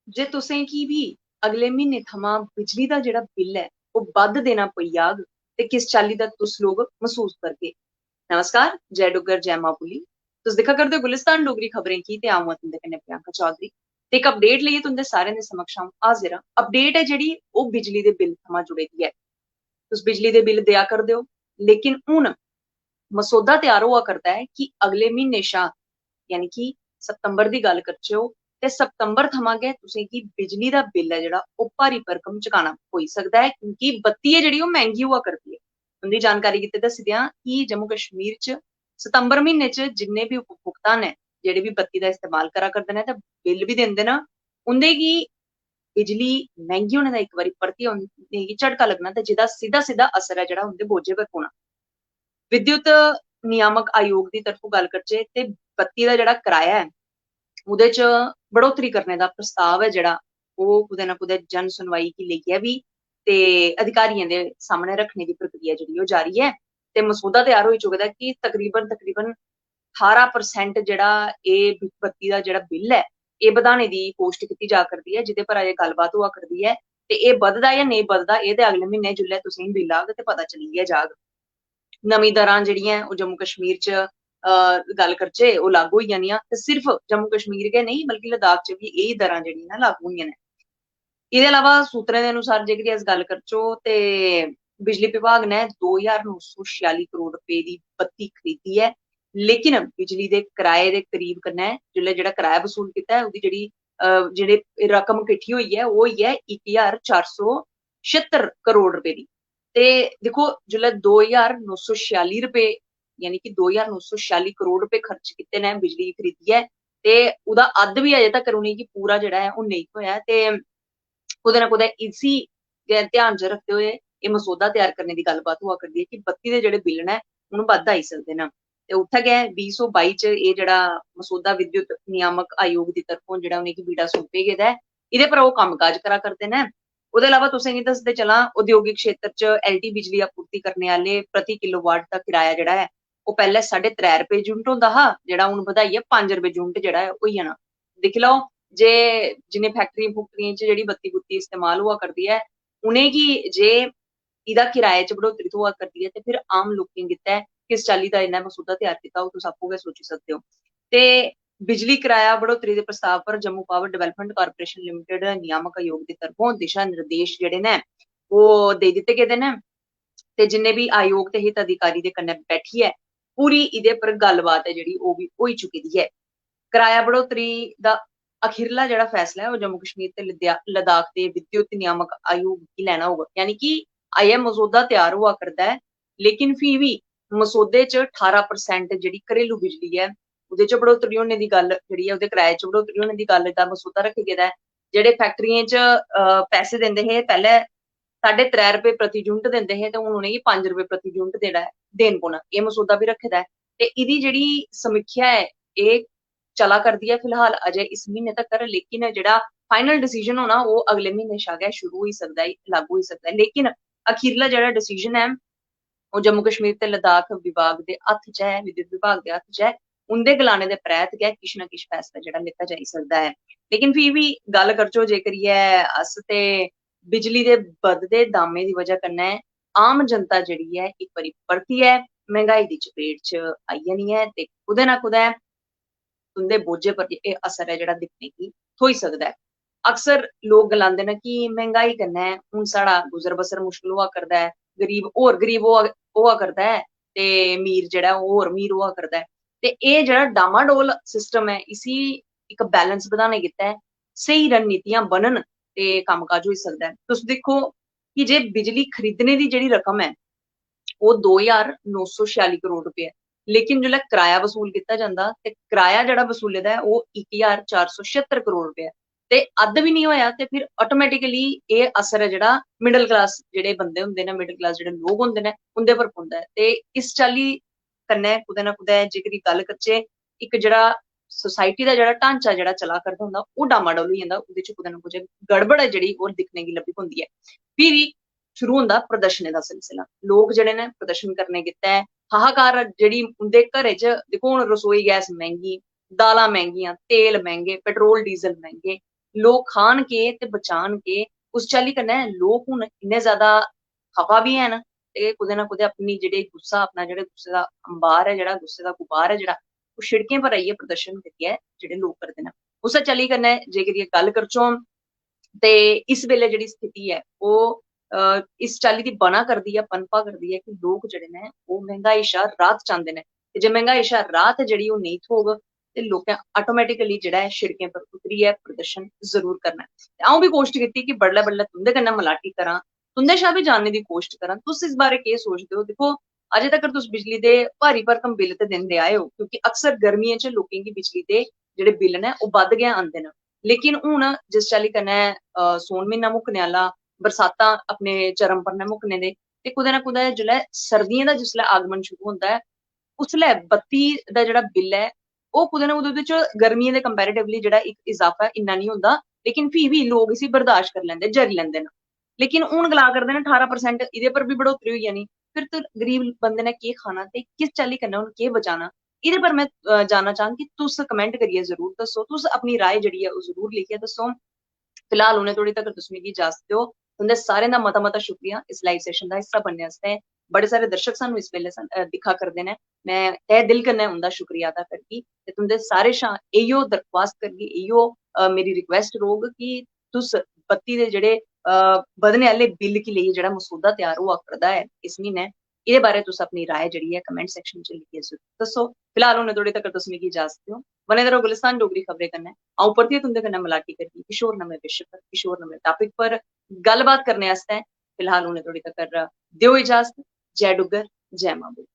जे तुसें गी भी अगले म्हीने थमां बिजली दा जेह्ड़ा बिल ऐ ओह् बद्ध देना पेई जाग ते किस चाल्ली दा तुस लोग मसूस करगे। नमस्कार, जय डुग्गर जय मां बोली। तुस दिक्खा करदे हो गुलिस्तान डोगरी खबरें की ते अ'ऊं आं तुंदे कन्नै प्रियंका चौधरी ते इक अपडेट लेइयै तुंदे सारें दे समक्ष अ'ऊं हाजिर आं। अपडेट ऐ जेह्ड़ी ओह् बिजली दे बिल थमां जुड़े दी ऐ। तुस बिजली दे बिल देआ करदे हो, लेकिन हून मसौदा त्यार होआ करदा है कि अगले म्हीने शा यानी कि सितंबर दी गल्ल करचै ते सितंबर थमां गै तुसें गी बिजली दा बिल ऐ जेह्ड़ा ओह् भारी भरकम चुकाना होई सकदा है, क्योंकि बत्ती ऐ जेह्ड़ी ओह् मैंह्गी होआ करदी ऐ। तुंदी जानकारी गित्तै दस्सी देआं कि जम्मू कश्मीर च सितंबर म्हीने च जिन्ने बी उपभोक्ता न, जेह्ड़े बी बत्ती दा इस्तेमाल करा करदे न ते बिल बी दिंदे न, उं'दे गी बिजली मैंह्गी होने दा इक बारी परतियै उ'नें गी झटका लग्गना ते जेह्दा सिद्धा-सिद्धा असर ऐ जेह्ड़ा उं'दे बोझे पर पौना। विद्युत नियामक आयोग दी तरफों गल्ल करचै ते बत्ती दा जेह्ड़ा कराया ऐ, ओह्दे च बढ़ोतरी करने दा प्रस्ताव ऐ जेह्ड़ा ओह् कुदै ना कुदै जन सुनवाई गी लेइयै बी ते अधिकारियें दे सामनै रक्खने दी प्रक्रिया जेह्ड़ी ओह् जारी ऐ ते मसौदा त्यार होई चुके दा कि तकरीबन 18% जेह्ड़ा एह् बत्ती दा जेह्ड़ा बिल ऐ, एह् बधाने दी कोशट कीती जा करदी ऐ, जेह्दे पर अजें गल्लबात होआ करदी ऐ ते एह् बधदा जां नेईं बधदा एह् ते अगले म्हीने जेल्लै तुसें गी बिल आग ते पता चली गै जाग। नमीं दरां जेह्ड़ियां ओह् जम्मू कश्मीर च गल्ल करचै ओह् लागू होई जानियां ते सिर्फ जम्मू कश्मीर गै नेईं बल्कि लद्दाख च बी एही दरां जेह्ड़ियां न लागू होइयां न। एह्दे अलावा सूत्रें दे अनुसार जेकरी अस गल्ल करचै ते बिजली विभाग ने 2,946 करोड़ रपे दी बत्ती खरीदी ऐ, लेकिन बिजली दे कराए दे करीब कन्नै जेल्लै जेह्ड़ा कराया वसूल कीता ऐ ओह्दी जेह्ड़ी रकम किट्ठी होई ऐ ओह् होई ऐ 1,476 करोड़ रपे दी। ते दिक्खो जेल्लै 2,946 रपे यानी कि 2,946 करोड़ रपे खर्च कीते न बिजली खरीदियै ते ओह्दा अद्ध बी अजें तक्कर उ'नेंगी पूरा जेह्ड़ा ऐ ओह् नेईं थ्होएआ ते कुदै ना कुदै इसी गै ध्यान च रखदे होए एह् मसौदा त्यार करने दी गल्लबात होआ करदी ऐ कि बत्ती दे जेह्ड़े बिल न हून बद्ध आई सकदे न। ते उत्थै गै 2022 च एह् जेह्ड़ा मसौदा विद्युत नियामक आयोग दी तरफों जेह्ड़ा उ'नेंगी बीड़ा सौंपे गेदा ऐ, एह्दे पर ओह् कम्म-काज करा करदे न। ओह्दे अलावा तुसें गी दसदे चलां उद्योगिक क्षेत्र च एलटी बिजली आपूर्ति करने आह्ले प्रति किलोवाट दा किराया जेह्ड़ा ऐ ओह् पैह्ले ₹3.5 यूनट होंदा हा, जेह्ड़ा हून बधाइयै ₹5 यूनट जेह्ड़ा ऐ होई जाना। दिक्खी लैओ जे जि'नें फैक्टरियें-फूक्टरियें च जेह्ड़ी बत्ती-बुत्ती इस्तेमाल होआ करदी ऐ, उ'नेंगी जे एह्दा किराए च बढ़ोतरी थ्होआ करदी ऐ ते फिर आम लोकें गित्तै किस चाल्ली दा इ'न्नै मसौदा त्यार कीता होग तुस आपूं गै सोची सकदे हो। ते बिजली किराया बढ़ोतरी दे प्रस्ताव पर Jammu power development corporation limited नियामक आयोग दी तरफों दिशा निर्देश जेह्ड़े न ओह् देई दित्ते गेदे न ते जिन्ने बी आयोग ते हित अधिकारी दे कन्नै बैठियै पूरी एह्दे पर गल्लबात ऐ जेह्ड़ी ओह् बी होई चुकी दी ऐ। किराया बढ़ोतरी दा अखीरला जेह्ड़ा फैसला ऐ ओह् जम्मू कश्मीर ते लद्दाख दे विद्युत नियामक आयोग गी लैना होग। यानी कि अजें मसौदा त्यार होआ करदा ऐ, लेकिन फ्ही बी मसौदे च 18% जेह्ड़ी घरेलू बिजली ऐ ओह्दे च बढ़ोतरी होने दी गल्ल जेह्ड़ी ऐ ओह्दे कराए च बढ़ोतरी होने दी गल्ल दा मसौदा रक्खेआ गेदा ऐ। जेह्ड़े फैक्टरियें च पैसे दिंदे हे पैह्ले ₹3.5 प्रति यूनट दिंदे हे ते हून उ'नेंगी ₹5 प्रति यूनट जेह्ड़ा ऐ देन पौना। एह् मसौदा बी रक्खे दा ऐ ते एह्दी जेह्ड़ी समीक्षा ऐ एह् चला करदी ऐ फिलहाल अजें इस म्हीने तक्कर, लेकिन जेह्ड़ा फाइनल डिसीजन होना ओह् अगले म्हीने शा गै शुरू होई सकदा ऐ, लागू होई सकदा ऐ। लेकिन अखीरला जेह्ड़ा डिसीजन ऐ ओह् जम्मू कश्मीर ते लद्दाख विभाग दे हत्थ च ऐ, विद्युत विभाग दे हत्थ च ऐ। उं'दे गलाने दे परैंत्त गै किश ना किश फैसला जेह्ड़ा लैता जाई सकदा ऐ। लेकिन फ्ही बी गल्ल करचै जे करियै अस ते बिजली दे बधदे दामें दी वजह कन्नै आम जनता जेह्ड़ी ऐ इक बारी परतियै मैंह्गाई दी चपेट च आई जानी ऐ ते कुदै ना कुदै तुं'दे बोझे पर एह् असर ऐ जेह्ड़ा दिक्खने गी थ्होई सकदा ऐ। अक्सर लोक गलांदे न कि मैंह्गाई कन्नै हून साढ़ा गुजर बसर मुश्कल होआ करदा ऐ, गरीब होर गरीब होआ करदा ऐ ते अमीर जेह्ड़ा ऐ ओह् होर अमीर होआ करदा ऐ। ते एह् जेह्ड़ा डामाडोल सिस्टम ऐ इसी इक बैलेंस बधाने गित्तै स्हेई रणनीतियां बनन ते कम्म-काज होई सकदा ऐ। तुस दिक्खो कि जे बिजली खरीदने दी जेह्ड़ी रकम ऐ ओह् 2,946 करोड़ रपे ऐ। लेकिन जेल्लै कराया वसूल कीता जंदा ते कराया जेह्ड़ा वसूले दा ऐ ओह् 1,476 करोड़ रपे ऐ। ते अद्ध बी निं होएआ ते फिर ऑटोमैटिकली एह् असर ऐ जेह्ड़ा मिडल क्लास जेह्ड़े बंदे होंदे न, मिडल क्लास जेह्ड़े लोक होंदे न, उं'दे पर पौंदा ऐ। ते इस चाल्ली कन्नै कुदै ना कुदै जेकर गल्ल करचै इक जेह्ड़ा सोसाइटी दा जेह्ड़ा ढांचा जेह्ड़ा चला करदा होंदा ओह् डामाडोल होई जंदा। ओह्दे च कुदै ना कुदै गड़बड़ ऐ जेह्ड़ी ओह् दिक्खने गी लब्भी पौंदी ऐ। फिरी शुरू होंदा प्रदर्शनें दा सिलसिला। लोक जेह्ड़े न प्रदर्शन करने गित्तै हाहाकार जेह्ड़ी उं'दे घरै च दिक्खो हून रसोई गैस मैंह्गी, दालां मैंह्गियां, तेल मैंह्गे, पेट्रोल डीज़ल मैंह्गे। लोग खान के ते बचान के उस चाल्ली कन्नै लोग हुन इन्ने ज़्यादा खफा भी हैन ते कुदै ना कुदै अपनी जेह्ड़े गुस्सा अपना जेह्ड़े गुस्से दा अंबार है जेह्ड़ा गुस्से दा गुबार है जेह्ड़ा ओह् शिड़कें पर आइयै प्रदर्शन करियै जेह्ड़े लोग करदे न। उस्सै चाल्ली कन्नै जे करियै गल्ल करचै ते इस बेल्ले जेह्ड़ी स्थिति ऐ ओह् इस चाल्ली दी बना करदी ऐ, पनपा करदी ऐ कि लोक जेह्ड़े न ओह् मैंह्गाई शा राहत चांह्दे न ते जे मैंह्गाई शा राहत जेह्ड़ी ओह् नेईं थ्होग ते लोकें ऑटोमैटिकली जेह्ड़ा ऐ शिड़कें पर उतरियै प्रदर्शन ज़रूर करना ऐ। ते अ'ऊं बी कोश्ट कीती कि बडलै-बडलै तुं'दे कन्नै मलाटी करां, तुं'दे शा बी जानने दी कोश्ट करां, तुस इस बारे केह् सोचदे हो? दिक्खो अजें तक्कर तुस बिजली दे भारी भरकम बिल ते दिंदे आए हो क्योंकि अक्सर गर्मियें च लोकें गी बिजली दे जेह्ड़े बिल न ओह् बद्ध गै आंदे न। लेकिन हून जिस चाल्ली कन्नै सौन म्हीना मुक्कने आह्ला, बरसातां अपने चरम पर न मुक्कने दे ते कुदै ना कुदै जेल्लै सर्दियें दा जिसलै आगमन शुरू होंदा ऐ, उसलै बत्ती दा जेह्ड़ा बिल ऐ, ओह् कुदै ना कुदै ओह्दे च गर्मियें दे कंपैरेटिवली जेह्ड़ा इक इज़ाफा ऐ इन्ना निं होंदा, लेकिन फ्ही बी लोक इसी बर्दाश्त करी लैंदे, जरी लैंदे न। लेकिन हून गला करदे न 18% इह्दे पर बी बढ़ोतरी होई जानी, फिर ते गरीब बंदे ने केह् खाना ते किस चाल्ली कन्नै उ'न्न केह् बचाना? एह्दे पर मैं जानना चाह्ङ कि तुस कमैंट करियै ज़रूर दस्सो, तुस अपनी राय जेह्ड़ी ऐ ओह् ज़रूर लिखियै दस्सो। फिलहाल हुनै धोड़ी तक्कर तुस मिगी इजाज़त देओ। तुं'दे सारें दा मता-मता शुक्रिया इस लाइव सेशन दा हिस्सा बनने आस्तै। बड़े सारे दर्शक सानूं इस बेल्ले दिक्खा करदे न। मैं तहे दिल कन्नै उं'दा शुक्रिया अदा करगी ते तुं'दे सारें शा इयो दरख्वास्त करगी, इयो मेरी रिक्वेस्ट रौह्ग कि तुस बत्ती दे जेह्ड़े बधने आह्ले बिल गी लेइयै जेह्ड़ा मसौदा त्यार होआ करदा ऐ इस म्हीनै, एह्दे बारै तुस अपनी राय जेह्ड़ी ऐ कमैंट सैक्शन च लिखियै ज़रूर दस्सो। फिलहाल हुनै धोड़ी तक्कर तुस मिगी इजाज़त देओ। बने दे र'वो गुलिस्तान डोगरी खबरें कन्नै। अ'ऊं परतियै तुं'दे कन्नै मलाटी करगी किश होर नमें विशे पर, किश होर नमें टॉपिक पर गल्लबात करने आस्तै। फिलहाल हुनै धोड़ी तक्कर देओ इजाज़त। जय डुग्गर, जय मां बोली।